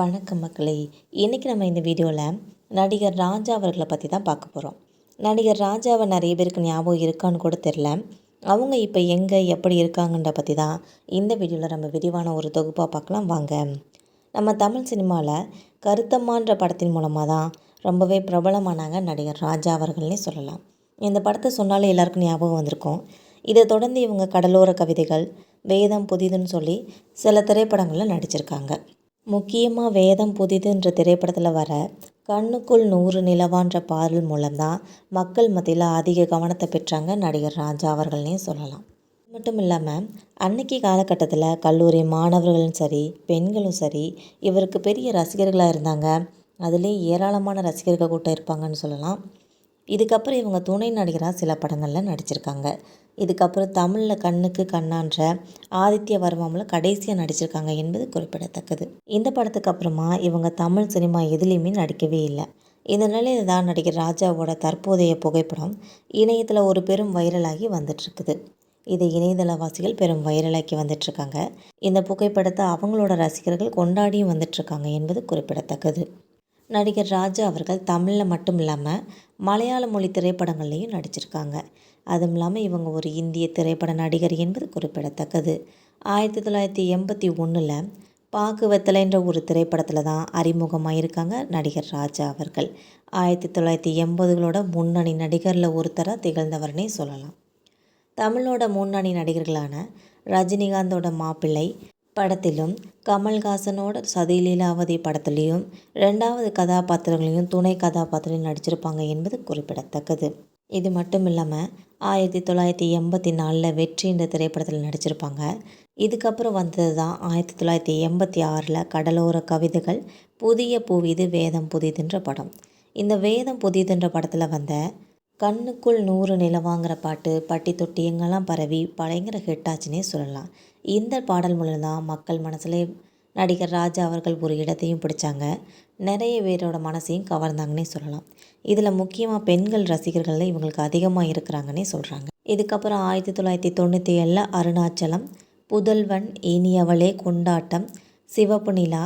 வணக்கம் மக்களே. இன்றைக்கி நம்ம இந்த வீடியோவில் நடிகர் ராஜா அவர்களை பற்றி தான் பார்க்க போகிறோம். நடிகர் ராஜாவை நிறைய பேருக்கு ஞாபகம் இருக்கான்னு கூட தெரில. அவங்க இப்போ எங்கே எப்படி இருக்காங்கன்ற பற்றி தான் இந்த வீடியோவில் நம்ம விரிவான ஒரு தொகுப்பாக பார்க்கலாம் வாங்க. நம்ம தமிழ் சினிமாவில் கருத்தம்மான்ற படத்தின் மூலமாக தான் ரொம்பவே பிரபலமானாங்க நடிகர் ராஜா அவர்கள்னே சொல்லலாம். இந்த படத்தை சொன்னாலே எல்லாருக்கும் ஞாபகம் வந்திருக்கும். இதை தொடர்ந்து இவங்க கடலோர கவிதைகள், வேதம் புதிதுன்னு சொல்லி சில திரைப்படங்களில் நடிச்சிருக்காங்க. முக்கியமாக வேதம் புதிதுன்ற திரைப்படத்தில் வர கண்ணுக்குள் 100 நிலவான்ற பாடல் மூலம்தான் மக்கள் மத்தியில் அதிக கவனத்தை பெற்றாங்க நடிகர் ராஜா அவர்கள்னே சொல்லலாம். மட்டும் இல்லாமல் அன்னைக்கு காலகட்டத்தில் கல்லூரி மாணவர்களும் சரி பெண்களும் சரி இவருக்கு பெரிய ரசிகர்களாக இருந்தாங்க. அதுலேயும் ஏராளமான ரசிகர்கள் கூட்டம் இருப்பாங்கன்னு சொல்லலாம். இதுக்கப்புறம் இவங்க துணை நடிகராக சில படங்களில் நடிச்சிருக்காங்க. இதுக்கப்புறம் தமிழில் கண்ணுக்கு கண்ணான்ற ஆதித்ய வர்மாவில் கடைசியாக நடிச்சிருக்காங்க என்பது குறிப்பிடத்தக்கது. இந்த படத்துக்கு அப்புறமா இவங்க தமிழ் சினிமா எதுலேயுமே நடிக்கவே இல்லை. இந்த நிலையில் தான் நடிகர் ராஜாவோட தற்போதைய புகைப்படம் இணையத்தில் ஒரு பெரும் வைரலாகி வந்துட்டுருக்குது. இதை இணையதளவாசிகள் பெரும் வைரலாக்கி வந்துட்டுருக்காங்க. இந்த புகைப்படத்தை அவங்களோட ரசிகர்கள் கொண்டாடியும் வந்துட்டுருக்காங்க என்பது குறிப்பிடத்தக்கது. நடிகர் ராஜா அவர்கள் தமிழில் மட்டும் இல்லாமல் மலையாள மொழி திரைப்படங்கள்லேயும் நடிச்சிருக்காங்க. அதுவும் இல்லாமல் இவங்க ஒரு இந்திய திரைப்பட நடிகர் என்பது குறிப்பிடத்தக்கது. 1981 பாக்கு வெத்தலைன்ற ஒரு திரைப்படத்தில் தான் அறிமுகமாக இருக்காங்க நடிகர் ராஜா அவர்கள். 1980களோட முன்னணி நடிகரில் ஒருத்தராக திகழ்ந்தவர்னே சொல்லலாம். தமிழோட முன்னணி நடிகர்களான ரஜினிகாந்தோட மாப்பிள்ளை படத்திலும் கமல்ஹாசனோட சதிலீலாவதி படத்துலேயும் 2வது கதாபாத்திரங்களையும் துணை கதாபாத்திரம் நடிச்சிருப்பாங்க என்பது குறிப்பிடத்தக்கது. இது மட்டும் இல்லாமல் 1984 வெற்றி என்ற திரைப்படத்தில் நடிச்சிருப்பாங்க. இதுக்கப்புறம் வந்தது தான் 1986 கடலோர கவிதைகள், புதிய பூவிது, வேதம் புதிதுன்ற படம். இந்த வேதம் புதிதுன்ற படத்தில் வந்த கண்ணுக்குள் 100 நிலவாங்கிற பாட்டு பட்டி தொட்டி எங்கெல்லாம் பரவி பயங்கர ஹிட்டாச்சுன்னே சொல்லலாம். இந்த பாடல் மூலம் தான் மக்கள் மனசில் நடிகர் ராஜா அவர்கள் ஒரு இடத்தையும் பிடிச்சாங்க. நிறைய பேரோட மனசையும் கவர்ந்தாங்கன்னே சொல்லலாம். இதில் முக்கியமாக பெண்கள் ரசிகர்கள் இவங்களுக்கு அதிகமாக இருக்கிறாங்கன்னே சொல்கிறாங்க. இதுக்கப்புறம் 1997 அருணாச்சலம், புதல்வன், இனியவளே, கொண்டாட்டம், சிவப்பு நிலா,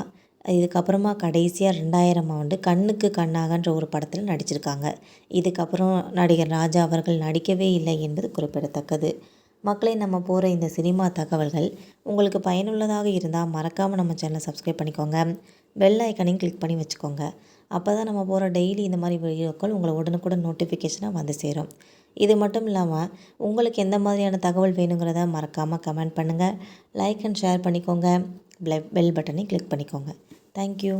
இதுக்கப்புறமா கடைசியாக 2000 கண்ணுக்கு கண்ணாகன்ற ஒரு படத்தில் நடிச்சிருக்காங்க. இதுக்கப்புறம் நடிகர் ராஜா அவர்கள் நடிக்கவே இல்லை என்பது குறிப்பிடத்தக்கது. மக்களே, நம்ம போகிற இந்த சினிமா தகவல்கள் உங்களுக்கு பயனுள்ளதாக இருந்தால் மறக்காமல் நம்ம சேனலை சப்ஸ்கிரைப் பண்ணிக்கோங்க. பெல் ஐக்கனையும் கிளிக் பண்ணி வச்சுக்கோங்க. அப்போ தான் நம்ம போகிற டெய்லி இந்த மாதிரி வீடியோக்கள் உங்களை உடனுக்குடன் நோட்டிஃபிகேஷனாக வந்து சேரும். இது மட்டும் இல்லாமல் உங்களுக்கு எந்த மாதிரியான தகவல் வேணுங்கிறத மறக்காமல் கமெண்ட் பண்ணுங்கள். லைக் அண்ட் ஷேர் பண்ணிக்கோங்க. பெல் பட்டனை கிளிக் பண்ணிக்கோங்க. தேங்க்யூ.